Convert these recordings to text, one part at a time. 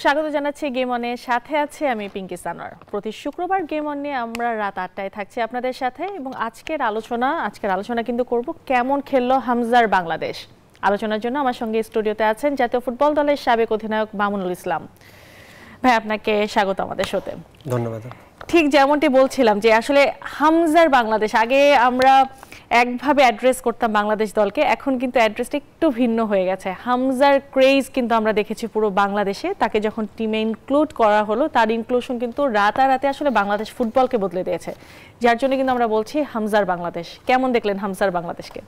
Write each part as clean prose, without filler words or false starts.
স্বাগত জানাচ্ছি গেম অনে, সাথে আছে আমি পিঙ্কি সানোয়ার। প্রতি শুক্রবার গেম অন নিয়ে আমরা রাত 8টায় থাকছি আপনাদের সাথে এবং আজকের আলোচনা কিন্তু করব কেমন খেললো হামজার বাংলাদেশ। আলোচনার জন্য আমার সঙ্গে স্টুডিওতে আছেন জাতীয় ফুটবল দলের সাবেক অধিনায়ক মামুনুল ইসলাম। ভাই, আপনাকে স্বাগত আমাদের শোতে। ধন্যবাদ। ঠিক যেমনটি বলছিলাম যে আসলে হামজার বাংলাদেশ, আগে আমরা একভাবে অ্যাড্রেস করতাম বাংলাদেশ দলকে, এখন কিন্তু অ্যাড্রেসটা একটু ভিন্ন হয়ে গেছে। হামজার ক্রেজ কিন্তু আমরা দেখেছি পুরো বাংলাদেশে। তাকে যখন টিমে ইনক্লুড করা হলো, তার ইনক্লুশন কিন্তু রাতারাতি আসলে বাংলাদেশ ফুটবলকে বদলে দিয়েছে, যার জন্য কিন্তু আমরা বলছি হামজার বাংলাদেশ। কেমন দেখলেন হামজার বাংলাদেশকে?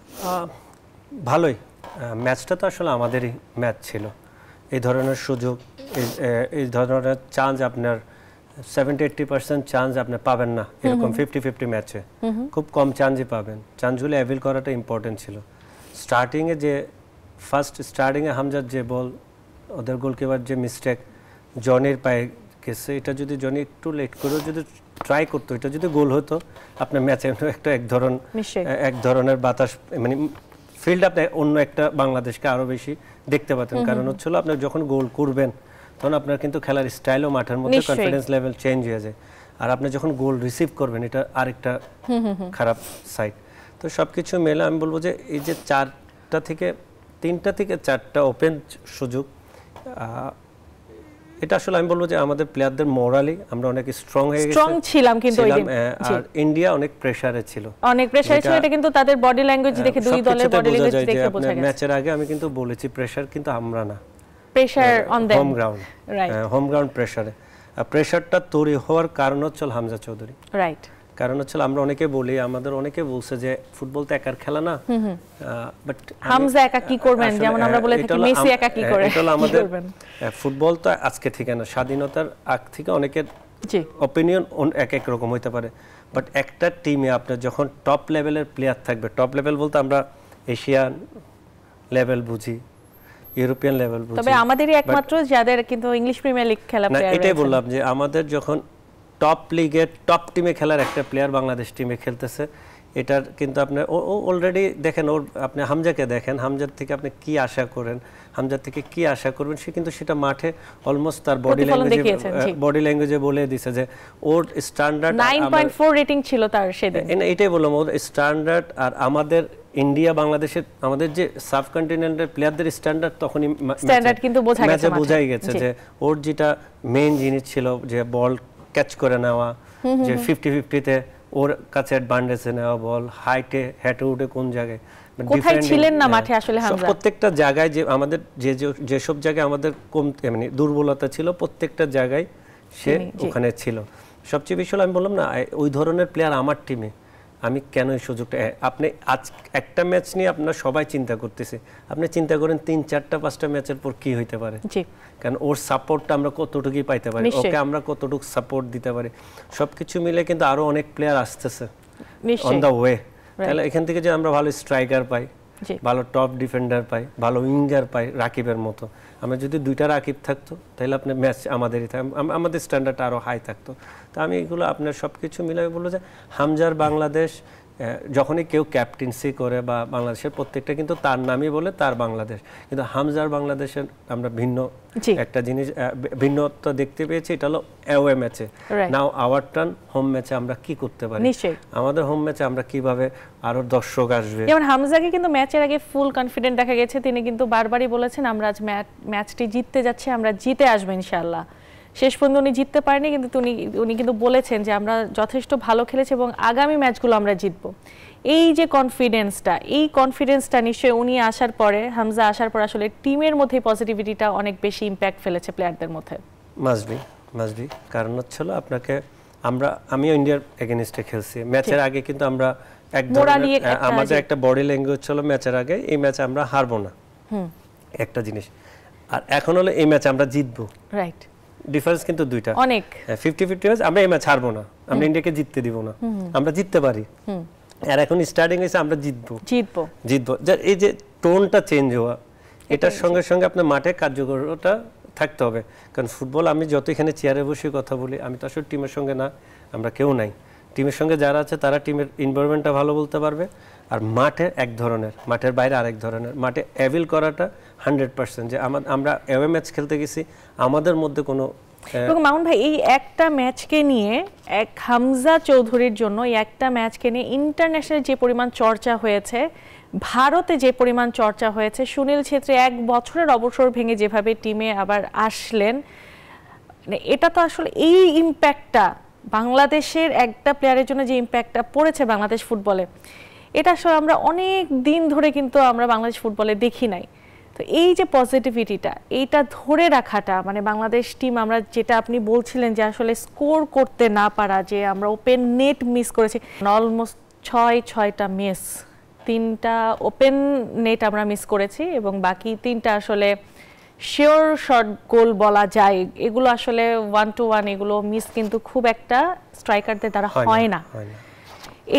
ভালোই। ম্যাচটা তো আসলে আমাদেরই ম্যাচ ছিল। এই ধরনের সুযোগ, এই ধরনের চান্স আপনার 70-80% চান্স আপনি পাবেন না এরকম 50-50 ম্যাচে। খুব কম চান্সই পাবেন। চান্সগুলো অ্যাভিল করাটা ইম্পর্টেন্ট ছিল। ফার্স্ট স্টার্টিংয়ে হামজার যে বল, ওদের গোলকিপার যে মিস্টেক, জনির পায়ে গেছে, এটা যদি জনি একটু লেট করেও যদি ট্রাই করতো, এটা যদি গোল হতো, আপনার ম্যাচে এক ধরনের বাতাস, মানে ফিল্ড আপনি অন্য একটা বাংলাদেশকে আরও বেশি দেখতে পাতেন। কারণ হচ্ছিল আপনি যখন গোল করবেন তখন আপনার কিন্তু খেলার স্টাইলও মাঠের মধ্যে কনফিডেন্স লেভেল চেঞ্জ হয়ে যায়। আর আপনি যখন গোল রিসিভ করবেন, এটা আরেকটা খারাপ সাইড। তো সব কিছু মেলে আমি বলবো যে এই যে 3টা থেকে 4টা ওপেন সুযোগ, এটা আসলে আমি বলবো যে আমাদের প্লেয়ারদের মোরালি আমরা অনেক স্ট্রং ছিলাম, কিন্তু আর ইন্ডিয়া অনেক প্রেসারে ছিল। এটা কিন্তু তাদের বডি ল্যাঙ্গুয়েজ দেখে, দুই দলের বডি ল্যাঙ্গুয়েজ দেখে বোঝা গেছে। ম্যাচের আগে আমি কিন্তু বলেছি প্রেসার কিন্তু আমরা না, pressure on the home ground প্রেসারে। প্রেসারটা তৈরি হওয়ার কারণ হচ্ছে হামজা চৌধুরী। রাইট। কারণ হচ্ছে আমরা অনেকে বলি, আমাদের অনেকে বলছে যে ফুটবল তো একার খেলা না, বাট হামজা একা কি করবেন, যেমন আমরা বলে থাকি মেসি একা কি করে। এটা হলো আমাদের ফুটবল তো আজকে থেকে না, স্বাধীনতার আগ থেকে অনেকের অপিনিয়ন এক রকম হইতে পারে। বাট একটা টিমে আপনার যখন টপ লেভেলের প্লেয়ার থাকবে, টপ লেভেল বলতে আমরা এশিয়ান লেভেল বুঝি, ইউরোপিয়ান লেভেল বুঝি, তবে আমাদেরই একমাত্র যাদের কিন্তু ইংলিশ প্রিমিয়ার লিগ খেলা প্লেয়ার। এটাই বললাম যে আমাদের যখন টপ লিগের টপ টিমে খেলার একটা প্লেয়ার বাংলাদেশ টিমে খেলতেছে, এটার কিন্তু আপনি অলরেডি দেখেন, আপনি হামজাকে দেখেন, হামজার থেকে আপনি কি আশা করেন, হামজার থেকে কি আশা করবেন, সে কিন্তু সেটা মাঠে অলমোস্ট তার বডি ল্যাঙ্গুয়েজে বলে দিছে যে ওর স্ট্যান্ডার্ড 9.4 রেটিং ছিল তার সেদিন। এটাই বললাম, ওর স্ট্যান্ডার্ড আর আমাদের ইন্ডিয়া বাংলাদেশের আমাদের যে সাবকন্টিনেন্টের প্লেয়ারদের স্ট্যান্ডার্ড তখনই কিন্তু বোঝাই গেছে যে ওর যেটা মেইন জিনিস ছিল যে বল ক্যাচ করে নেওয়া, যে 50-50-তে ওর কাছে অ্যাডভান্টেজে নেওয়া বল, হাইটে হেঁটে উঠে কোন জায়গায় কোথায় ছিলেন না মাঠে আসলে হামজা, প্রত্যেকটা জায়গায় যে আমাদের যেসব জায়গায় আমাদের মানে দুর্বলতা ছিল, প্রত্যেকটা জায়গায় সে ওখানে ছিল। সবচেয়ে বেশি হলো আমি বললাম না, ওই ধরনের প্লেয়ার আমার টিমে, আমি কেন এই সুযোগটা। আপনি আজ একটা ম্যাচ নিয়ে আপনারা সবাই চিন্তা করতেছে, আপনি চিন্তা করেন 3-4-5টা ম্যাচের পর কি হইতে পারে। কারণ ওর সাপোর্টটা আমরা কতটুকুই পাইতে পারি, ওকে আমরা কতটুকু সাপোর্ট দিতে পারি, সবকিছু মিলে কিন্তু আরো অনেক প্লেয়ার আসতেছে অন দা ওয়ে। তাহলে এখান থেকে যে আমরা ভালো স্ট্রাইকার পাই, ভালো টপ ডিফেন্ডার পাই, ভালো উইঙ্গার পাই, রাকিবের মতো, আমরা যদি 2টা রাকিব থাকতো তাহলে আপনার ম্যাচ আমাদেরই আমাদের স্ট্যান্ডার্ডটা আরও হাই থাকতো। তো আমি এগুলো আপনার সব কিছু মিলে বলবো যে হামজার বাংলাদেশ, যখনই কেউ ক্যাপ্টেন্সি করে বা বাংলাদেশের প্রত্যেকটা কিন্তু তার নামই বলে তার বাংলাদেশ, কিন্তু হামজার বাংলাদেশের আমরা ভিন্ন একটা জিনিস ভিন্নতা দেখতে পেয়েছি। এটা হলো অ্যাওয়ে ম্যাচে। নাও আওয়ার টার্ন, হোম ম্যাচে আমরা কি করতে পারি, আমাদের হোম ম্যাচে আমরা কিভাবে আরো দর্শক আসবে। যেমন হামজাকে কিন্তু ম্যাচের আগে ফুল কনফিডেন্ট দেখা গেছে, তিনি কিন্তু বারবারই বলেছেন আমরা আজ ম্যাচটি জিততে যাচ্ছি, আমরা জিতে আসবো ইনশাআল্লাহ। শেষ পর্যন্ত উনি জিততে পারেনি, কিন্তু উনি কিন্তু বলেছেন যে আমরা যথেষ্ট ভালো খেলেছি এবং আগামী ম্যাচগুলো আমরা জিতবো। এই যে কনফিডেন্সটা নিশ্চয়ই উনি আসার পরে, হামজা আসার পর আসলে টিমের মধ্যে পজিটিভিটিটা অনেক বেশি ইম্প্যাক্ট ফেলেছে প্লেয়ারদের মধ্যে। Must be. কারণ হচ্ছিল আপনাকে আমিও ইন্ডিয়ার এগেইনস্টে খেলছি, ম্যাচের আগে কিন্তু আমরা আমাদের একটা বডি ল্যাঙ্গুয়েজ ছিল ম্যাচের আগে, এই ম্যাচে আমরা হারবো না, একটা জিনিস। আর এখন হলো এই ম্যাচে আমরা জিতবো। রাইট। ডিফারেন্স কিন্তু 2টা, অনেক 50-50 ম্যাচ। আমরা এই ম্যাচ হারবো না, আমরা ইন্ডিয়াকে জিততে দিব না, আমরা জিততে পারি। আর এখন স্টার্টিং হইছে আমরা জিতবো। এই যে টোনটা চেঞ্জ হওয়া, এটার সঙ্গে সঙ্গে আপনার মাঠে কার্যকরতা থাকতে হবে। কারণ ফুটবল, আমি যত এখানে চেয়ারে বসে কথা বলি, আমি তো আসলে টিমের সঙ্গে না, আমরা কেউ নাই। টিমের সঙ্গে যারা আছে তারা টিমের এনভায়রনমেন্টটা ভালো বলতে পারবে, আর মাঠে এক ধরনের, মাঠের বাইরে আরেক ধরনের। মাঠে অ্যাভিল করাটা 100% যে আমরা অ্যাওয়ে ম্যাচ খেলতে গেছি, আমাদের মধ্যে কোনো এবং মামুন ভাই এই একটা ম্যাচকে নিয়ে হামজা চৌধুরীর জন্য এই একটা ম্যাচকে নিয়ে ইন্টারন্যাশনাল যে পরিমাণ চর্চা হয়েছে, ভারতে যে পরিমাণ চর্চা হয়েছে, সুনীল ছেত্রী 1 বছরের অবসর ভেঙে যেভাবে টিমে আবার আসলেন, এটা তো আসলে এই ইম্প্যাক্টটা বাংলাদেশের একটা প্লেয়ারের জন্য যে ইম্প্যাক্টটা পড়েছে বাংলাদেশ ফুটবলে, এটা আসলে আমরা অনেক দিন ধরে কিন্তু আমরা বাংলাদেশ ফুটবলে দেখি নাই। তো এই যে পজিটিভিটিটা, এইটা ধরে রাখাটা, মানে বাংলাদেশ টিম, আমরা যেটা আপনি বলছিলেন যে আসলে স্কোর করতে না পারা, যে আমরা ওপেন নেট মিস করেছি, অলমোস্ট 6টা মিস, 3টা ওপেন নেট আমরা মিস করেছি এবং বাকি 3টা আসলে শিওর শর্ট গোল বলা যায়। এগুলো আসলে 1-to-1 এগুলো মিস কিন্তু খুব একটা স্ট্রাইকারদের দ্বারা হয় না।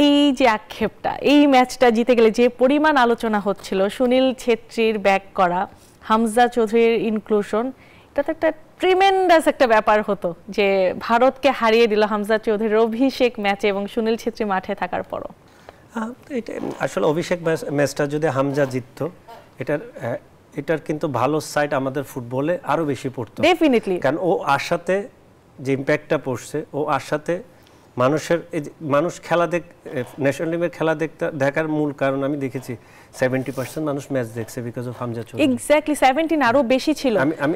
এই যে আক্ষেপটা, এই ম্যাচটা জিতে গেলে যে পরিমাণ আলোচনা হচ্ছিল, সুনীল ছেত্রীর ব্যাক করা, হামজা চৌধুরীর ইনক্লুশন, এটা তো একটা ট্রিমেন্ডাস একটা ব্যাপার হতো যে ভারতকে হারিয়ে দিল হামজা চৌধুরীর অভিষেক ম্যাচে এবং সুনীল ছেত্রী মাঠে থাকার পরও। এটা আসলে অভিষেক ম্যাচটা যদি হামজা জিততো, এটার কিন্তু ভালো সাইড আমাদের ফুটবলে আরো বেশি পড়তো ডেফিনেটলি, কারণ ও আশাতে যে ইম্প্যাক্টটা পড়ছে, ও আশাতে মানুষ খেলা ন্যাশনাল টিমের খেলা দেখার মূল কারণ আমি দেখেছি 70% মানুষ ম্যাচ দেখছে because of Hamza Chowdhury. Exactly 17 আরো বেশি ছিল,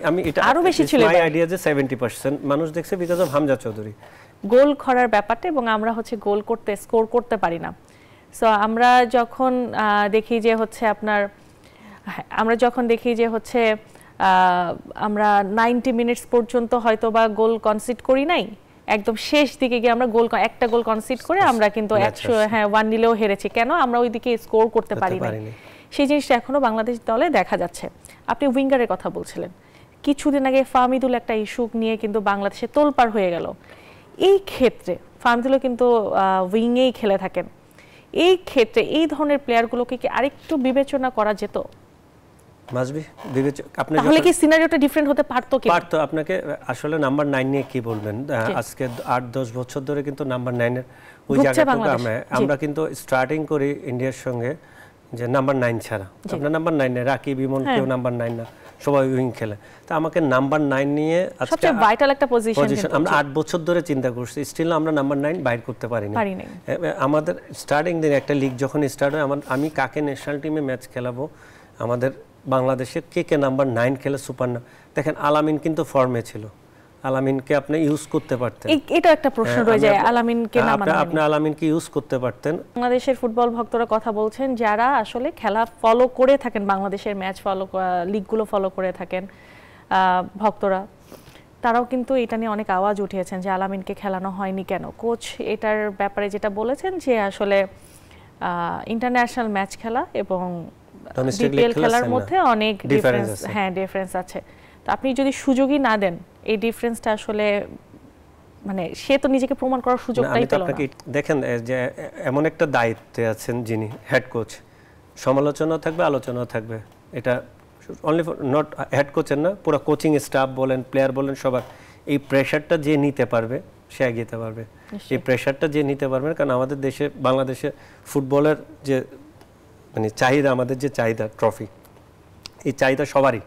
আমি এটা আরো বেশি ছিল। মাই আইডিয়া যে 70% মানুষ দেখছে বিকজ অফ হামজা চৌধুরী। গোল করার ব্যাপারটা, এবং আমরা গোল করতে স্কোর করতে পারি না। সো আমরা যখন দেখি যে আমরা 90 মিনিটস পর্যন্ত হয়তো বা গোল কনসিড করি নাই, একদম শেষ দিকে গিয়ে আমরা একটা গোল কনসিড করে আমরা কিন্তু 1-0 হেরেছি। কেন আমরা ওইদিকে স্কোর করতে পারি না? সেই জিনিসটা এখনো বাংলাদেশ দলে দেখা যাচ্ছে। আপনি উইঙ্গারের কথা বলছিলেন, কিছুদিন আগে ফাহমিদুল একটা ইস্যু নিয়ে কিন্তু বাংলাদেশে তোলপাড় হয়ে গেল। এই ক্ষেত্রে ফাহমিদুলও কিন্তু উইংয়েই খেলে থাকেন। এই ক্ষেত্রে এই ধরনের প্লেয়ারগুলোকে কি আরেকটু বিবেচনা করা যেত? তাহলে কি সিনারিওটা ডিফারেন্ট হতে পারতো? আপনাকে আসলে নাম্বার 9 নিয়ে কি বলবেন? আজকে 8-10 বছর ধরে কিন্তু নাম্বার 9 এর ওই জায়গাটা আমরা কিন্তু স্টার্টিং করি ইন্ডিয়ার সঙ্গে যে নাম্বার 9 ছাড়া। আপনার নাম্বার 9 এ রাকিব, ইমন কেউ নাম্বার 9 না, সবাই উইং খেলে। তো আমাকে নাম্বার 9 নিয়ে আজকে সবচেয়ে ভাইটাল একটা পজিশন আমরা 8 বছর ধরে চিন্তা করছি, স্টিল আমরা নাম্বার 9 বাইর করতে পারিনি। আমাদের স্টার্টিং দিন একটা লিগ যখন স্টার্ট হয়, আমি কাকে ন্যাশনাল টিমে ম্যাচ খেলাবো, আমাদের বাংলাদেশে কে নাম্বার 9 খেলে সুপার না। দেখেন আলামিন কিন্তু ফর্মে ছিল, আলামিনকে আপনি ইউজ করতে পারতেন। এটা একটা প্রশ্ন রয়ে যায়, আলামিনকে আপনি আলামিনকে ইউজ করতে পারতেন। বাংলাদেশের ফুটবল ভক্তরা কথা বলছেন, যারা আসলে খেলা ফলো করে থাকেন, বাংলাদেশের ম্যাচ লিগগুলো ফলো করে থাকেন ভক্তরা, তারাও কিন্তু এটা নিয়ে অনেক আওয়াজ উঠিয়েছেন যে আলামিনকে খেলানো হয়নি কেন। কোচ এটার ব্যাপারে যেটা বলেছেন যে আসলে ইন্টারন্যাশনাল ম্যাচ খেলা এবং বিপিএল খেলার মধ্যে অনেক ডিফারেন্স আছে। তো আপনি যদি সুযোগই না দেন, এই ডিফারেন্সটা আসলে মানে সে তো নিজেকে প্রমাণ করার সুযোগটাই পেল না। দেখেন যে এমন একটা দায়িত্বে আছেন যিনি হেড কোচ, সমালোচনা থাকবে, আলোচনা থাকবে। এটা অনলি নট হেড কোচের না, পুরো কোচিং স্টাফ বলেন, প্লেয়ার বলেন, সবার এই প্রেশারটা যে নিতে পারবে সে এগিয়ে পারবে। এই প্রেশারটা যে নিতে পারবে, কারণ আমাদের দেশে, বাংলাদেশে ফুটবলের যে মানে চাহিদা, আমাদের যে চাহিদা ট্রফি, এই চাহিদা সবারই।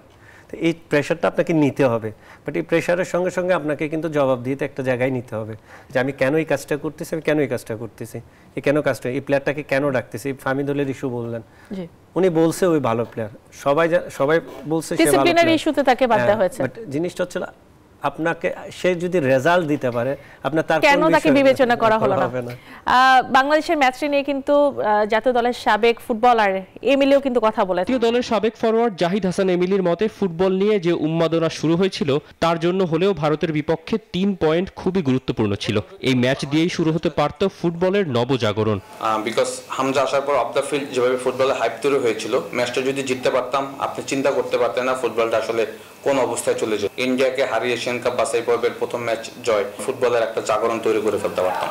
তো এই প্রেশারটা আপনাকে নিতে হবে, বাট এই প্রেশারের সঙ্গে সঙ্গে আপনাকে কিন্তু জবাব দিতে একটা জায়গায় নিতে হবে যে আমি কেন এই কাজটা করতেছি, আমি কেন এই কাজটা করতেছি, এই কেন কাজটা, এই প্লেয়ারটাকে কেন ডাকতেছি। ফাহমিদুলের ইস্যু বললেন, উনি বলছে ওই ভালো প্লেয়ার, সবাই বলছে সে ভালো প্লেয়ার, ইস্যুতে তাকে বাদ দেওয়া হয়েছে। বাট জিনিসটা হচ্ছে আপনাকে সে যদি রেজাল্ট দিতে পারে, আপনার তার কেন তাকে বিবেচনা করা হলো না? বাংলাদেশের ম্যাচটি নিয়ে কিন্তু জাতীয় দলের সাবেক ফুটবলার এমিলিও কিন্তু কথা বলেছেন। জাতীয় দলের সাবেক ফরওয়ার্ড জাহিদ হাসান এমিলির মতে ফুটবল নিয়ে যে উন্মাদনা শুরু হয়েছিল তার জন্য হলেও ভারতের বিপক্ষে 3 পয়েন্ট খুবই গুরুত্বপূর্ণ ছিল। এই ম্যাচ দিয়েই শুরু হতে পারত ফুটবলের নবজাগরণ। বিকজ হামজা আসার পর অফ দ্য ফিল্ড যেভাবে ফুটবলের হাইপ তৈরি হয়েছিল, ম্যাচটা যদি জিততে পারতাম, আপনি চিন্তা করতে পারতেন না ফুটবলটা আসলে কোন অবস্থায় চলে যায়। ইন্ডিয়াকে হারিয়ে এশিয়ান কাপ বাছাই পর্বের প্রথম ম্যাচ জয়, ফুটবলের একটা জাগরণ তৈরি করে ফেলতে পারতাম।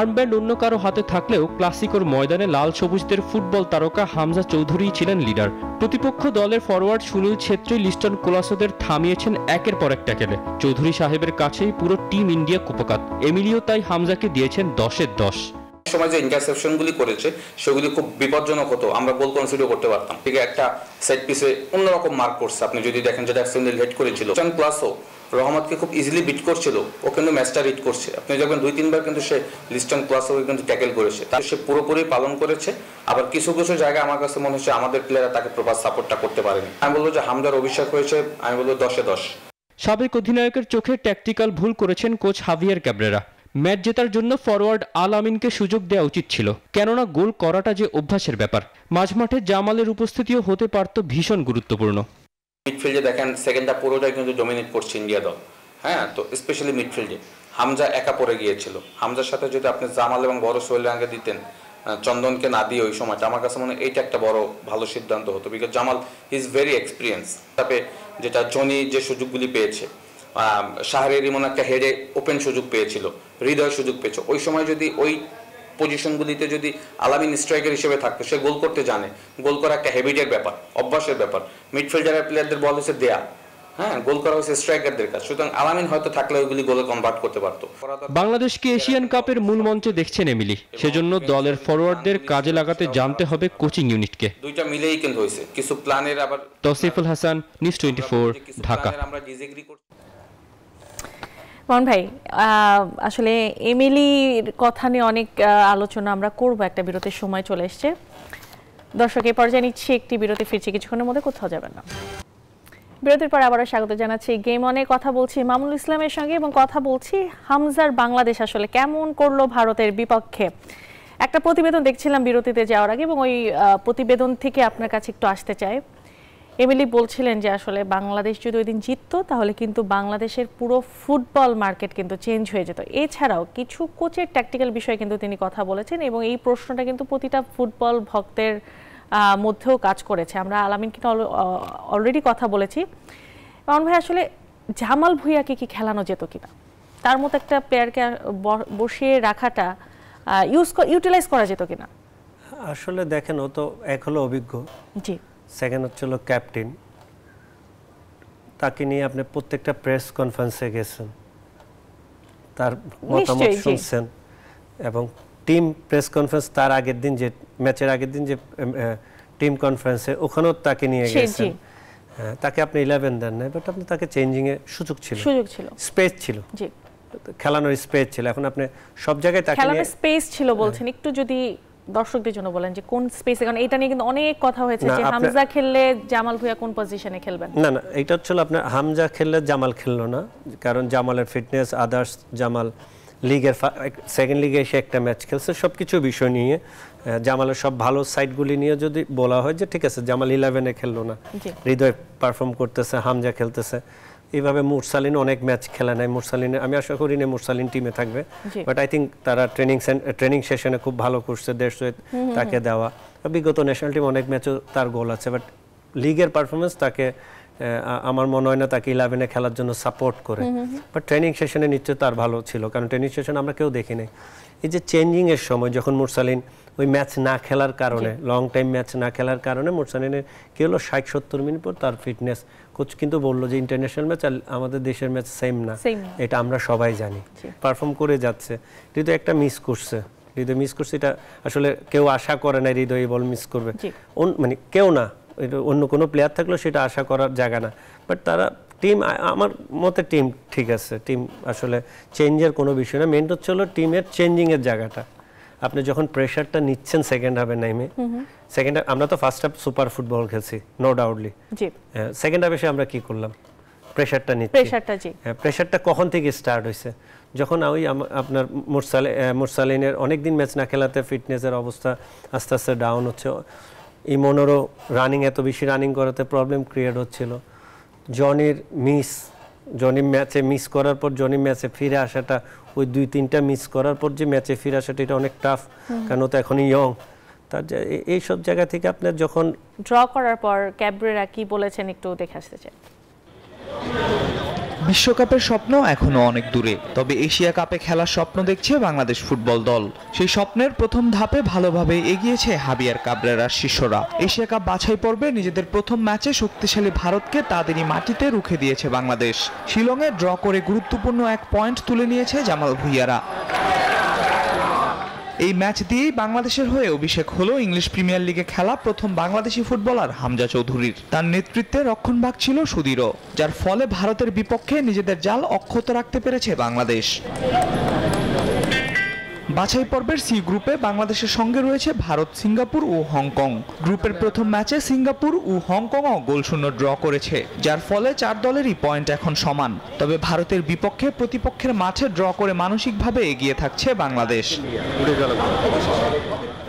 আর্মব্যান্ড অন্য কারো হাতে থাকলেও ক্লাসিকোর ময়দানে লাল সবুজদের ফুটবল তারকা হামজা চৌধুরী ছিলেন লিডার। প্রতিপক্ষ দলের ফরওয়ার্ড সুনীল ছেত্রী, লিস্টন কোলাসোদের থামিয়েছেন একের পর এক ট্যাকেলে। চৌধুরী সাহেবের কাছেই পুরো টিম ইন্ডিয়া কুপকাত। এমিলিও তাই হামজাকে দিয়েছেন 10-এর 10। সময় যে ইন্টারসেপশনগুলি করেছে সেগুলি খুব বিপজ্জনক হতো, আমরা গোল কনসিডার করতে পারতাম। ঠিক একটা সেট পিসে অন্যরকম মার্ক করছে, আপনি যদি দেখেন যেটা অ্যাকচুয়ালি হেড করেছিল ক্লাসও রহমতকে খুব ইজিলি বিট করছিল, ও কিন্তু ম্যাচটা রিড করছে। আপনি যখন 2-3 বার কিন্তু সে লিস্টন ক্লাসও কিন্তু ট্যাকেল করেছে, তার সে পুরোপুরি পালন করেছে। আবার কিছু কিছু জায়গায় আমার কাছে মনে হচ্ছে আমাদের প্লেয়াররা তাকে প্রপার সাপোর্টটা করতে পারেনি। আমি বলবো যে হামজার অভিষেক হয়েছে, আমি বলবো 10-এ 10। সাবেক অধিনায়কের চোখে ট্যাকটিক্যাল ভুল করেছেন কোচ হাভিয়ার ক্যাব্রেরা। ম্যাচ জেতার জন্য ফরওয়ার্ড আল আমিনকে সুযোগ দেওয়া উচিত ছিল, কেননা গোল করাটা যে অভ্যাসের ব্যাপার। মাঝমাঠে জামালের উপস্থিতিও হতে পারত ভীষণ গুরুত্বপূর্ণ। মিডফিল্ডে দেখেন সেকেন্ডটা পুরোটাই কিন্তু ডমিনেট করছে ইন্ডিয়া দল। হ্যাঁ, তো স্পেশালি মিডফিল্ডে হামজা একা পড়ে গিয়েছিল। হামজার সাথে যদি আপনি জামাল এবং বড় সোহেল রাঙ্গে দিতেন, চন্দনকে না দিয়ে ওই সময়টা, আমার কাছে মনে হয় এইটা একটা বড় ভালো সিদ্ধান্ত হতো। Because Jamal is very experience. তারপরে যেটা জনি যে সুযোগগুলি পেয়েছে, শাহরিয়ার ইমন একটা হেডে ওপেন সুযোগ পেয়েছিল, হৃদয় সুযোগ পেয়েছে, ওই সময় যদি ওই পজিশনগুলিতে যদি আলামিন স্ট্রাইকার হিসেবে থাকতো, সে গোল করতে জানে। গোল করা একটা হ্যাবিটের ব্যাপার, অভ্যাসের ব্যাপার। মিডফিল্ডারের প্লেয়ারদের বল হচ্ছে দেয়া, হ্যাঁ, গোল করা হচ্ছে স্ট্রাইকারদের কাজ। সুতরাং আলামিন হয়তো থাকলে ওইগুলি গোলে কনভার্ট করতে পারতো। বাংলাদেশকে এশিয়ান কাপের মূল মঞ্চে দেখছেন এমিলি, সেজন্য দলের ফরওয়ার্ডদের কাজে লাগাতে জানতে হবে কোচিং ইউনিটকে। দুইটা মিলেই কিন্তু হয়েছে কিছু প্ল্যানের। আবার তৌসিফুল হাসান, নিউজ 24, ঢাকা। আমরা ডিসএগ্রি করছি। মন ভাই, আসলে এমিলির কথা নিয়ে অনেক আলোচনা আমরা করব, একটা বিরতির সময় চলে এসছে। দর্শক, এই পর্যায়ে নিচ্ছি একটি বিরতি, ফিরছি কিছুক্ষণের মধ্যে, কোথাও যাবেন না। বিরতির পর আবারও স্বাগত জানাচ্ছি। গেম অনে কথা বলছি মামুনুল ইসলামের সঙ্গে এবং কথা বলছি হামজার বাংলাদেশ আসলে কেমন করলো ভারতের বিপক্ষে। একটা প্রতিবেদন দেখছিলাম বিরতিতে যাওয়ার আগে এবং ওই প্রতিবেদন থেকে আপনার কাছে একটু আসতে চাই। এমিলি বলছিলেন যে আসলে বাংলাদেশ যদি ওই দিন জিততো তাহলে কিন্তু বাংলাদেশের পুরো ফুটবল মার্কেট কিন্তু চেঞ্জ হয়ে যেত। এছাড়াও কিছু কোচের ট্যাকটিক্যাল বিষয়ে কিন্তু তিনি কথা বলেছেন এবং এই প্রশ্নটা কিন্তু প্রতিটা ফুটবল ভক্তের মধ্যেও কাজ করেছে। আমরা আলামিন কিন্তু অলরেডি কথা বলেছি। কারণ ভাই, আসলে জামাল ভুঁইয়াকে কি খেলানো যেত কিনা, তার মতো একটা প্লেয়ারকে বসিয়ে রাখাটা ইউটিলাইজ করা যেত কিনা? আসলে দেখেন, ও তো এক হলো অভিজ্ঞ, জি, সেকেন্ড হচ্ছিল ক্যাপ্টেন। তাকে নিয়ে আপনি প্রত্যেকটা প্রেস কনফারেন্সে গেছেন, তার মতামত শুনছেন, এবং টিম প্রেস কনফারেন্স তার আগের দিন, যে ম্যাচের আগের দিন যে টিম কনফারেন্সে, ওখানেও তাকে নিয়ে গেছেন। তাকে আপনি 11 দেন না, বাট আপনি তাকে চেঞ্জিং এর সুযোগ ছিল, স্পেস ছিল, জি, খেলানোর স্পেস ছিল। এখন আপনি সব জায়গায় তাকে খেলানোর স্পেস ছিল বলছেন, একটু যদি দর্শকদের জন্য বলেন যে কোন স্পেসে, কারণ এটা নিয়ে কিন্তু অনেক কথা হয়েছে যে হামজা খেললে জামাল ভুঁইয়া কোন পজিশনে খেলবেন। না, এটা হচ্ছে আপনার হামজা খেললে জামাল খেললো না, কারণ জামালের ফিটনেস, আদার্স, জামাল লিগের সেকেন্ড লিগে এসে একটা ম্যাচ খেলছে, সবকিছু বিষয় নিয়ে, জামালের সব ভালো সাইডগুলি নিয়ে যদি বলা হয় যে ঠিক আছে জামাল 11-এ খেললো না, হৃদয় পারফর্ম করতেছে, হামজা খেলতেছে, এইভাবে মুরসালিন অনেক ম্যাচ খেলে নাই। মুরসালিনে আমি আশা করি না মুরসালিন টিমে থাকবে, বাট আই থিঙ্ক তারা ট্রেনিং সেশনে খুব ভালো করছে, তাকে দেওয়া। বিগত ন্যাশনাল টিম অনেক ম্যাচও তার গোল আছে, বাট লিগের পারফরমেন্স তাকে আমার মনে হয় না তাকে 11-এ খেলার জন্য সাপোর্ট করে। বাট ট্রেনিং সেশনে নিশ্চয় তার ভালো ছিল, কারণ ট্রেনিং সেশন আমরা কেউ দেখি নাই। এই যে চেঞ্জিং এর সময় যখন মুরসালিন ওই ম্যাচ না খেলার কারণে, লং টাইম ম্যাচ না খেলার কারণে মুরসালিনের কি হলো, 60-70 মিনিট পর তার ফিটনেস, কোচ কিন্তু বললো যে ইন্টারন্যাশনাল ম্যাচ আর আমাদের দেশের ম্যাচ সেম না, এটা আমরা সবাই জানি। পারফর্ম করে যাচ্ছে, হৃদয় একটা মিস করছে, এটা আসলে কেউ আশা করে না হৃদয় বল মিস করবে, মানে কেউ না, অন্য কোনো প্লেয়ার থাকলেও সেটা আশা করার জায়গা না। বাট তারা টিম, আমার মতে টিম ঠিক আছে, টিম আসলে চেঞ্জের কোনো বিষয় না। মেন হচ্ছে হলো টিমের চেঞ্জিংয়ের জায়গাটা। আপনি যখন প্রেশারটা নিচ্ছেন সেকেন্ড হাফে নাইমে, সেকেন্ড হাফ আমরা তো ফার্স্ট হাফ সুপার ফুটবল খেলছি নো ডাউটলি, সেকেন্ড হাফে এসে আমরা কি করলাম, প্রেশারটা নিচ্ছি। প্রেশারটা কখন থেকে স্টার্ট হয়েছে, যখন ওই আপনার মুরসালিনের অনেকদিন ম্যাচ না খেলাতে ফিটনেসের অবস্থা আস্তে আস্তে ডাউন হচ্ছে, ইমনেরও রানিং, এত বেশি রানিং করাতে প্রবলেম ক্রিয়েট হচ্ছিল, জনি ম্যাচে মিস করার পর, জনি ম্যাচে ফিরে আসাটা, ওই 2-3টা মিস করার পর যে ম্যাচে ফিরে আসাটা, এটা অনেক টাফ, কারণ ও তো এখনই ইয়ং। তার এই সব জায়গা থেকে আপনার যখন ড্র করার পর ক্যাব্রেরা কি বলেছেন একটু দেখে আসতে চাই। বিশ্বকাপের স্বপ্ন এখনো অনেক দূরে, তবে এশিয়া কাপে খেলার স্বপ্ন দেখছে বাংলাদেশ ফুটবল দল। সেই স্বপ্নের প্রথম ধাপে ভালোভাবে এগিয়েছে হাভিয়ার ক্যাব্রেরার শিষ্যরা। এশিয়া কাপ বাছাই পর্বে নিজেদের প্রথম ম্যাচে শক্তিশালী ভারতকে তাদেরই মাটিতে রুখে দিয়েছে বাংলাদেশ। শিলংয়ে ড্র করে গুরুত্বপূর্ণ 1 পয়েন্ট তুলে নিয়েছে জামাল ভুঁইয়ারা। এই ম্যাচ দিয়েই বাংলাদেশের হয়ে অভিষেক হলো ইংলিশ প্রিমিয়ার লিগে খেলা প্রথম বাংলাদেশি ফুটবলার হামজা চৌধুরীর। তার নেতৃত্বে রক্ষণভাগ ছিল সুদৃঢ়, যার ফলে ভারতের বিপক্ষে নিজেদের জাল অক্ষত রাখতে পেরেছে বাংলাদেশ। বাছাই পর্বের সি গ্রুপে বাংলাদেশের সঙ্গে রয়েছে ভারত, সিঙ্গাপুর ও হংকং। গ্রুপের প্রথম ম্যাচে সিঙ্গাপুর ও হংকংও গোলশূন্য ড্র করেছে, যার ফলে 4 দলেরই পয়েন্ট এখন সমান। তবে ভারতের বিপক্ষে প্রতিপক্ষের মাঠে ড্র করে মানসিকভাবে এগিয়ে থাকছে বাংলাদেশ।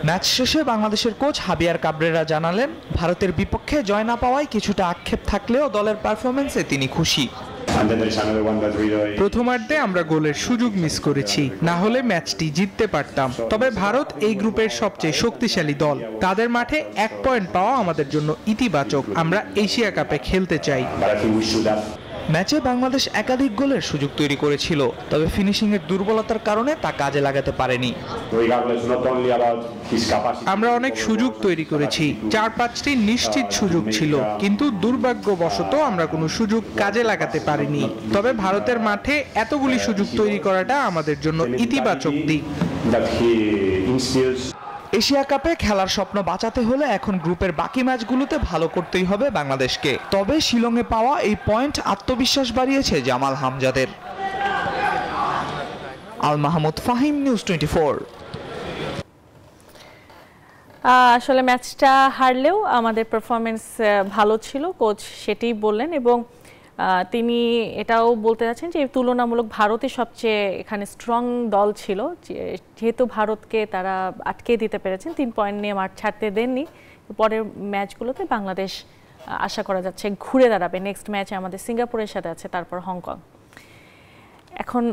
ম্যাচ শেষে বাংলাদেশের কোচ হাবিয়ার কাবরেরা জানালেন, ভারতের বিপক্ষে জয় না পাওয়ায় কিছুটা আক্ষেপ থাকলেও দলের পারফরম্যান্সে তিনি খুশি। প্রথমার্ধে আমরা গোলের সুযোগ মিস করেছি, না হলে ম্যাচটি জিততে পারতাম। তবে ভারত এই গ্রুপের সবচেয়ে শক্তিশালী দল, তাদের মাঠে 1 পয়েন্ট পাওয়া আমাদের জন্য ইতিবাচক। আমরা এশিয়া কাপে খেলতে চাই। ম্যাচে বাংলাদেশ একাধিক গোলের সুযোগ তৈরি করেছিল, তবে ফিনিশিংয়ের দুর্বলতার কারণে তা কাজে লাগাতে পারেনি। আমরা অনেক সুযোগ তৈরি করেছি, 4-5টি নিশ্চিত সুযোগ ছিল, কিন্তু দুর্ভাগ্যবশত আমরা কোনো সুযোগ কাজে লাগাতে পারিনি। তবে ভারতের মাঠে এতগুলি সুযোগ তৈরি করাটা আমাদের জন্য ইতিবাচক দিক। এশিয়া কাপে খেলার স্বপ্ন বাঁচাতে হলে এখন গ্রুপের বাকি ম্যাচগুলোতে ভালো করতেই হবে বাংলাদেশকে। তবে শিলংয়ে পাওয়া এই পয়েন্ট আত্মবিশ্বাস বাড়িয়েছে জামাল হামজাদের। আল মাহমুদ ফাহিম, নিউজ 24। আসলে ম্যাচটা হারলেও আমাদের পারফরমেন্স ভালো ছিল, কোচ সেটাই বললেন। এবং তিনি এটাও বলতে যাচ্ছেন যে তুলনামূলক ভারতই সবচেয়ে এখানে স্ট্রং দল ছিল, যেহেতু ভারতকে তারা আটকে দিতে পেরেছেন, 3 পয়েন্ট নিয়ে মাঠ ছাড়তে দেননি। পরের ম্যাচগুলোতে বাংলাদেশ আশা করা যাচ্ছে ঘুরে দাঁড়াবে। নেক্সট ম্যাচে আমাদের সিঙ্গাপুরের সাথে আছে, তারপর হংকং। এখন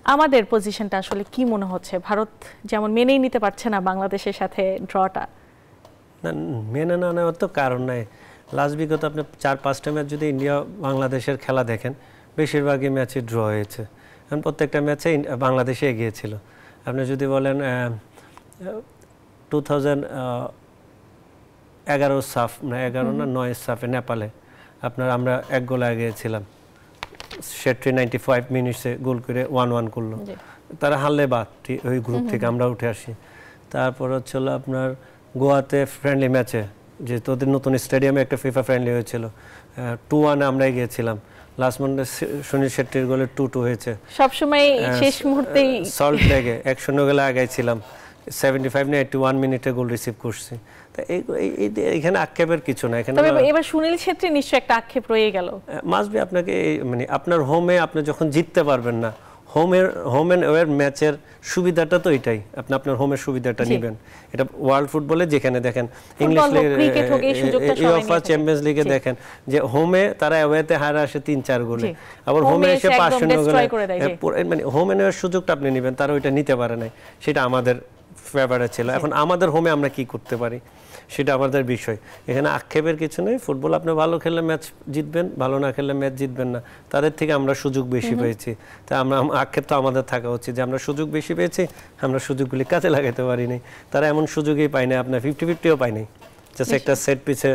আমাদের পজিশনটা আসলে কি মনে হচ্ছে? ভারত যেমন মেনেই নিতে পারছে না বাংলাদেশের সাথে ড্রটা। না, মেনে না নেওয়ার তো কারণ নাই। লাস্ট বিগত আপনি 4-5টা ম্যাচ যদি ইন্ডিয়া বাংলাদেশের খেলা দেখেন, বেশিরভাগই ম্যাচে ড্র হয়েছে। কারণ প্রত্যেকটা ম্যাচে বাংলাদেশে এগিয়েছিল। আপনি যদি বলেন 2011 সাফ না 11 না 9 সাফে নেপালে আমরা 1 গোলে এগিয়েছিলাম। শেট্রি 95 মিনিটসে গোল করে 1-1 করলো। তারা হারলে বাদ ওই গ্রুপ থেকে আমরা উঠে আসি। তারপর হচ্ছিল আপনার গোয়াতে ফ্রেন্ডলি ম্যাচে, যে তোদের নতুন স্টেডিয়ামে একটা ফিফা ফ্রেন্ডলি হয়েছিল, 2-1 আমরা এগিয়েছিলাম। লাস্ট মন্ডে সুনীল শেট্টির গোলে 2-2 হয়েছে। সবসময় শেষ মুহূর্তেই সল্ট লেগে 1-0 গোলে আগাইছিলাম। 75 না 81 মিনিটে গোল রিসিভ করছি। তা এখানে আক্ষেপের কিছু না। এখানে এবার সুনীল ছেত্রী নিশ্চয়ই একটা আক্ষেপ রয়ে গেল। মাস্ট বি আপনাকে মানে আপনার হোমে আপনি যখন জিততে পারবেন না, হোম এন্ড ওয়ার ম্যাচের সুবিধাটা তো এটাই, আপনি আপনার হোমের সুবিধাটা নেবেন। এটা ওয়ার্ল্ড ফুটবলে যেখানে দেখেন, ইংলিশ ইউএফএ চ্যাম্পিয়ন্স লিগে দেখেন যে হোমে তারা অ্যাওয়েতে হারা আসে 3-4 গোলে, আবার হোমে এসে 5-0 গোলে, মানে হোম এন্ড ওয়ার সুযোগটা আপনি নেবেন, তারা ওইটা নিতে পারে নাই। সেটা আমাদের ফেভারে ছিল। এখন আমাদের হোমে আমরা কি করতে পারি সেটা আমাদের বিষয়। এখানে আক্ষেপের কিছু নেই। ফুটবল আপনি ভালো খেললে ম্যাচ জিতবেন, ভালো না খেললে ম্যাচ জিতবেন না। তাদের থেকে আমরা সুযোগ বেশি পেয়েছি, তাই আমরা আক্ষেপ তো আমাদের থাকা উচিত যে আমরা সুযোগ বেশি পেয়েছি, আমরা সুযোগগুলি কাজে লাগাতে পারিনি। তারা এমন সুযোগই পায় না, আপনার 50-50ও পায়নি। জাস্ট একটা সেট পিছে,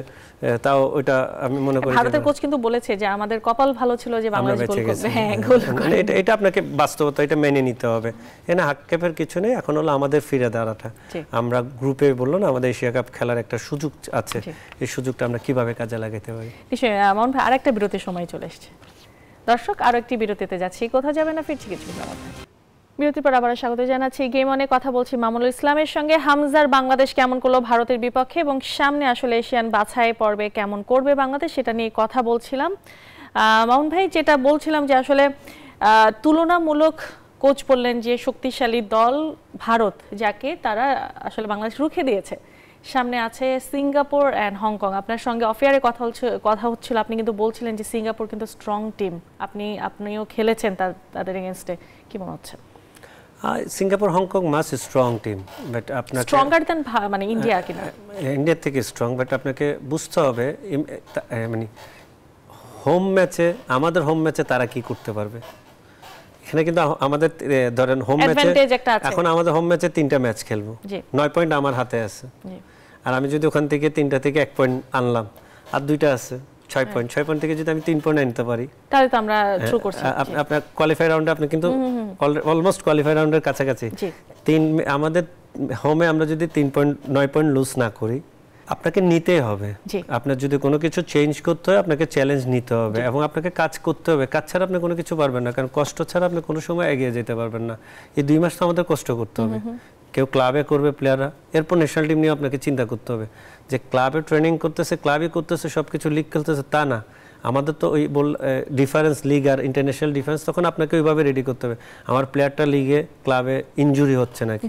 তাও ওটা আমি মনে করি ভারতের কোচ কিন্তু বলেছে যে আমাদের কপাল ভালো ছিল যে বাংলাদেশ গোল করবে। হ্যাঁ, গোল করে। এটা আপনাকে বাস্তবতা, এটা মেনে নিতে হবে। এখানে আক্ষেপের কিছু নেই। এখন হলো আমাদের ফিরে দাঁড়াটা। আমরা গ্রুপে বললো না আমাদের এশিয়া কাপ খেলার একটা সুযোগ আছে, এই সুযোগটা আমরা কিভাবে কাজে লাগাতে পারি। নিশ্চয়ই। মামুন ভাই, আরেকটা বিরতির সময় চলে এসেছে। দর্শক, আরো একটি বিরতিতে যাচ্ছি, কোথাও যাবে না, ফিরছি কিছু না। বিরতির পর আবার স্বাগত জানাচ্ছি। গেম অনে কথা বলছি মামুনুল ইসলামের সঙ্গে। হামজার বাংলাদেশ কেমন করলো ভারতের বিপক্ষে, এবং সামনে আসলে এশিয়ান বাছাই পর্বে কেমন করবে বাংলাদেশ, সেটা নিয়ে কথা বলছিলাম। মামুন ভাই, যেটা বলছিলাম যে আসলে তুলনামূলক কোচ বললেন যে শক্তিশালী দল ভারত, যাকে তারা আসলে বাংলাদেশ রুখে দিয়েছে। সামনে আছে সিঙ্গাপুর অ্যান্ড হংকং। আপনার সঙ্গে অফিয়ারে কথা হচ্ছিল, আপনি কিন্তু বলছিলেন যে সিঙ্গাপুর কিন্তু স্ট্রং টিম, আপনিও খেলেছেন তাদের এগেইনস্টে, কি মনে হচ্ছে? সিঙ্গাপুর হংকং মাস স্ট্রং টিম, বাট আপনাকে স্ট্রঙ্গার দেন মানে ইন্ডিয়া কিনা, ইন্ডিয়া থেকে স্ট্রং, বাট আপনাকে বুঝতে হবে মানে হোম ম্যাচে, আমাদের হোম ম্যাচে তারা কি করতে পারবে। এখানে কিন্তু আমাদের ধরেন হোম ম্যাচে, এখন আমাদের হোম ম্যাচে 3টা ম্যাচ খেলবো, 9 পয়েন্ট আমার হাতে আছে। আর আমি যদি ওখান থেকে 3টা থেকে 1 পয়েন্ট আনলাম, আর 2টা আছে, 6 পয়েন্ট থেকে যদি আমি 3 পয়েন্ট আনতে পারি তাহলে তো আমরা থ্রু করছি। আপনার কোয়ালিফাই রাউন্ডে আপনি কিন্তু অলমোস্ট কোয়ালিফাই রাউন্ডের কাছাকাছি। আমাদের হোমে আমরা যদি 9 পয়েন্ট লুজ না করি, আপনাকে নিতেই হবে। আপনার যদি কোনো কিছু চেঞ্জ করতে হয়, আপনাকে চ্যালেঞ্জ নিতে হবে এবং আপনাকে কাজ করতে হবে। কাজ ছাড়া আপনি কোনো কিছু পারবেন না, কারণ কষ্ট ছাড়া আপনি কোনো সময় এগিয়ে যেতে পারবেন না। এই 2 মাস তো আমাদের কষ্ট করতে হবে। কেউ ক্লাবে করবে প্লেয়াররা, এরপর ন্যাশনাল টিম নিয়ে আপনাকে চিন্তা করতে হবে যে ক্লাবে ট্রেনিং করতেছে, ক্লাবই করতেছে, সব কিছু লিগ খেলতেছে, তা না। আমাদের তো ওই ডিফারেন্স লিগ আর ইন্টারন্যাশনাল ডিফারেন্স, তখন আপনাকে ওইভাবে রেডি করতে হবে। আমার প্লেয়ারটা লিগে ক্লাবে ইনজুরি হচ্ছে নাকি,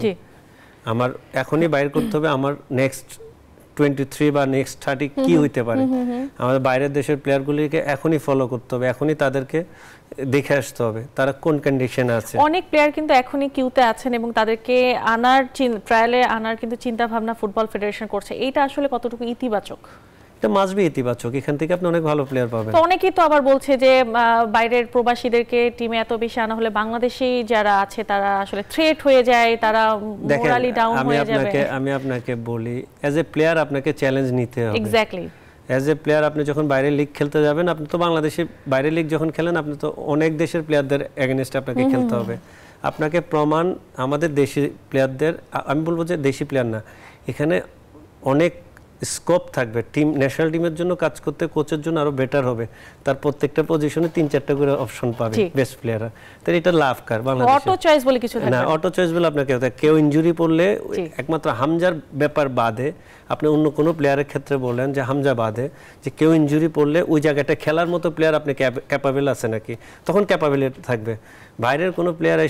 আমার এখনই বাইর করতে হবে আমার নেক্সট 23 বা নেক্সট 30 কি হইতে পারে। আমাদের বাইরের দেশের প্লেয়ারগুলিকে এখনই ফলো করতে হবে, এখনই তাদেরকে দেখে আসতে হবে তারা কোন কন্ডিশনে আছে। অনেক প্লেয়ার কিন্তু এখনই কিউতে আছেন এবং তাদেরকে আনার ট্রায়ালে আনার কিন্তু চিন্তা ভাবনা ফুটবল ফেডারেশন করছে। এইটা আসলে কতটুকু ইতিবাচক? এটা মাস্ট বি ইতিবাচক। এখান থেকে আপনি অনেক ভালো প্লেয়ার পাবেন। তো অনেকেই তো আবার বলছে যে বাইরের প্রবাসীদেরকে টিমে এত বেশি আনা হলে বাংলাদেশি যারা আছে তারা আসলে থ্রেট হয়ে যায়, তারা মোরালি ডাউন হয়ে যাবে। আমি আপনাকে বলি, অ্যাজ এ প্লেয়ার আপনাকে চ্যালেঞ্জ নিতে হবে। এক্স্যাক্টলি। অ্যাজ এ প্লেয়ার আপনি যখন বাইরের লিগ খেলতে যাবেন, আপনি তো বাংলাদেশে বাইরের লিগ যখন খেলেন, আপনি তো অনেক দেশের প্লেয়ারদের এগেইনস্টে আপনাকে খেলতে হবে। আপনাকে প্রমাণ আমাদের দেশি প্লেয়ারদের, আমি বলবো যে দেশি প্লেয়ার না, এখানে অনেক স্কোপ থাকবে। টিম ন্যাশনাল টিমের জন্য কাজ করতে কোচের জন্য আরো বেটার হবে। তার প্রত্যেকটা পজিশনে 3-4টা করে অপশন পাবে বেস্ট প্লেয়াররা। তাহলে এটা লাভ কার বাংলাদেশে। অটো চয়েস বলে কিছু থাকে না, অটো চয়েস বলে আপনাকে কেউ ইনজুরি পড়লে একমাত্র হামজার ব্যাপার বাদে, আপনি অন্য কোনো প্লেয়ারের ক্ষেত্রে বলেন যে হামজা বাদে, যে কেউ ইনজুরি পড়লে ওই জায়গাটা খেলার মতো প্লেয়ার আপনি ক্যাপাবেল আছে নাকি, তখন ক্যাপাবিলিটি থাকবে। বাইরের কোনো প্লেয়ার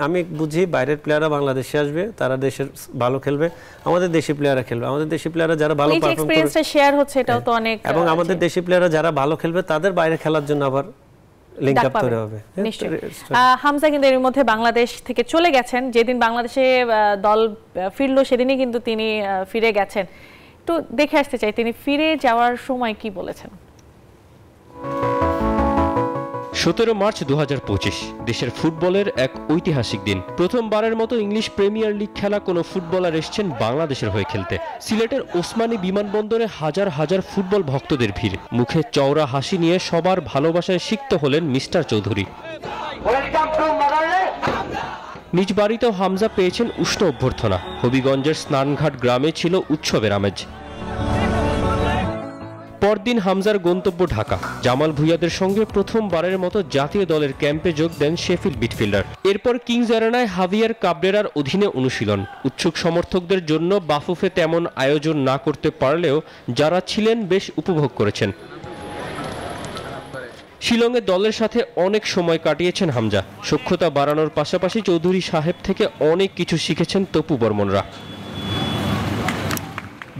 আমি বুঝি বাইরের প্লেয়াররা বাংলাদেশে আসবে, তারা দেশের ভালো খেলবে, আমাদের দেশি প্লেয়াররা খেলবে। আমাদের দেশি প্লেয়াররা যারা ভালো পারফর্ম করবে শেয়ার হচ্ছে, এটাও তো অনেক। এবং আমাদের দেশি প্লেয়াররা যারা ভালো খেলবে তাদের বাইরে খেলার জন্য আবার লিংক আপ করে হবে। হামজা কিন্তু এর মধ্যে বাংলাদেশ থেকে চলে গেছেন। যেদিন বাংলাদেশে দল ফিরলো সেদিনই কিন্তু তিনি ফিরে গেছেন। একটু দেখে আসতে চাই তিনি ফিরে যাওয়ার সময় কি বলেছেন। 17 মার্চ 2025 দেশের ফুটবলের এক ঐতিহাসিক দিন। প্রথমবারের মতো ইংলিশ প্রিমিয়ার লিগ খেলা কোনো ফুটবলার এসেছেন বাংলাদেশের হয়ে খেলতে। সিলেটের ওসমানী বিমানবন্দরে হাজার হাজার ফুটবল ভক্তদের ভিড়, মুখে চওড়া হাসি নিয়ে সবার ভালোবাসায় সিক্ত হলেন মিস্টার চৌধুরী। নিজ বাড়িতেও হামজা পেয়েছেন উষ্ণ অভ্যর্থনা। হবিগঞ্জের স্নানঘাট গ্রামে ছিল উৎসবের আমেজ। পরদিন হামজার গন্তব্য ঢাকা। জামাল ভুঁইয়াদের সঙ্গে প্রথমবারের মতো জাতীয় দলের ক্যাম্পে যোগ দেন শেফিল্ড মিডফিল্ডার। এরপর কিংস অ্যারেনায় হাভিয়ার কাবরেরার অধীনে অনুশীলন। উৎসুক সমর্থকদের জন্য বাফুফে তেমন আয়োজন না করতে পারলেও যারা ছিলেন বেশ উপভোগ করেছেন। শিলংয়ে দলের সাথে অনেক সময় কাটিয়েছেন হামজা। সখ্যতা বাড়ানোর পাশাপাশি চৌধুরী সাহেব থেকে অনেক কিছু শিখেছেন তপু বর্মনরা।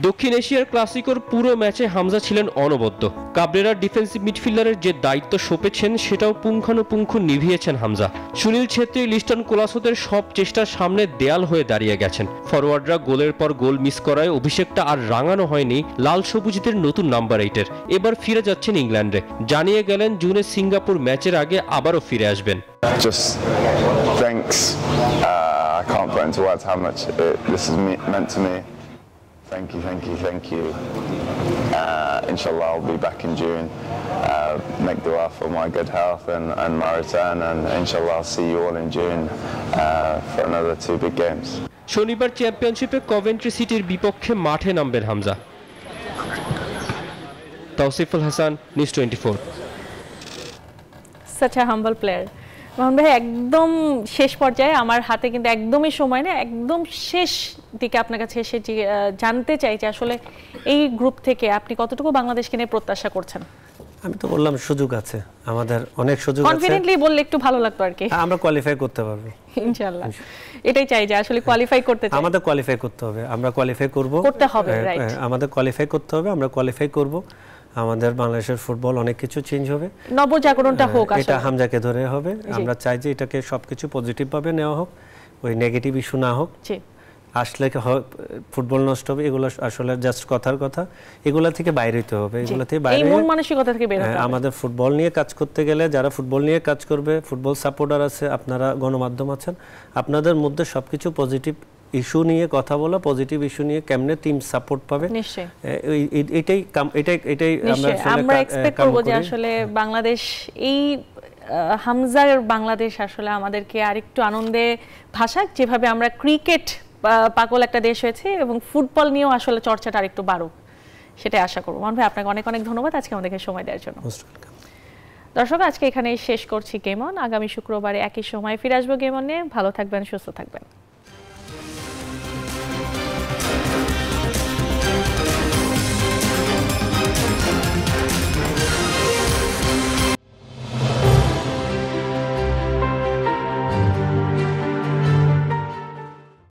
দক্ষিণ এশিয়ার ক্লাসিকোর পুরো ম্যাচে হামজা ছিলেন অনবদ্য। কাবরেরার ডিফেন্সিভ মিডফিল্ডারের যে দায়িত্ব সঁপেছেন সেটাও পুঙ্খানুপুঙ্খ নিভিয়েছেন হামজা। সুনীল ছেত্রী, লিস্টন কোলাসোদের সব চেষ্টার সামনে দেয়াল হয়ে দাঁড়িয়ে গেছেন। ফরওয়ার্ডরা গোলের পর গোল মিস করায় অভিষেকটা আর রাঙানো হয়নি লাল সবুজদের নতুন নাম্বার 8-এর। এবার ফিরে যাচ্ছেন ইংল্যান্ডে। জানিয়ে গেলেন জুনে সিঙ্গাপুর ম্যাচের আগে আবারও ফিরে আসবেন। Just thanks. I can't put into words how much this has meant to me. Thank you. Inshallah, I'll be back in June. Make dua for my good health and my return, and inshallah, I'll see you all in June for another 2 big games. শনিবার চ্যাম্পিয়নশিপে Coventry সিটির বিপক্ষে মাঠে নামবেন Hamza. Tausiful Hasan, news 24। Such a humble player. Mohan ভাই, একদম শেষ পর্যায়ে আমার হাতে কিন্তু একদমই সময় নেই, একদম শেষ দিকে আপনার কাছে এসে জানতে চাই যে আসলে এই গ্রুপ থেকে আপনি কতটুকু বাংলাদেশকে নিয়ে প্রত্যাশা করছেন। আমি তো বললাম সুযোগ আছে, আমাদের অনেক সুযোগ আছে। কনফিডেন্টলি বললে একটু ভালো লাগতো আর কি। আমরা কোয়ালিফাই করতে পারবো ইনশাআল্লাহ। এটাই চাই যে আসলে কোয়ালিফাই করতে চাই। আমাদের কোয়ালিফাই করতে হবে, আমরা কোয়ালিফাই করব, করতে হবে, রাইট। আমাদের কোয়ালিফাই করতে হবে, আমরা কোয়ালিফাই করব। আমাদের বাংলাদেশের ফুটবল অনেক কিছু চেঞ্জ হবে, নবজাগরণটা হোক, এটা হামজাকে ধরে হবে। আমরা চাই যে এটাকে সবকিছু পজিটিভ ভাবে নেওয়া হোক, ওই নেগেটিভ ইস্যু না হোক। আসলে ফুটবল নষ্ট হবে, এগুলো আসলে জাস্ট কথার কথা, এগুলা থেকে বাইরে হতে হবে। এগুলা থেকে বাইরে, এই মন মানসিকতা থেকে বের হতে হবে। আমাদের ফুটবল নিয়ে কাজ করতে গেলে যারা ফুটবল নিয়ে কাজ করবে, ফুটবল সাপোর্টার আছে, আপনারা গণমাধ্যম আছেন, আপনাদের মধ্যে সবকিছু পজিটিভ ইস্যু নিয়ে কথা বলা, পজিটিভ ইস্যু নিয়ে কেমনে টিম সাপোর্ট পাবে, নিশ্চয়ই এটাই আমরা এক্সপেক্ট করব যে আসলে বাংলাদেশ এই হামজার বাংলাদেশ আসলে আমাদেরকে আরেকটু আনন্দে ভাসাক, যেভাবে আমরা ক্রিকেট পাগল একটা দেশ হয়েছে এবং ফুটবল নিয়েও আসলে চর্চাটা আরেকটু বাড়ুক, সেটাই আশা করব। মান ভাই, আপনাকে অনেক অনেক ধন্যবাদ আজকে আমাদেরকে সময় দেওয়ার জন্য। দর্শক, আজকে এখানেই শেষ করছি গেম অন। আগামী শুক্রবারে একই সময় ফিরে আসবো গেম অন নিয়ে। ভালো থাকবেন, সুস্থ থাকবেন।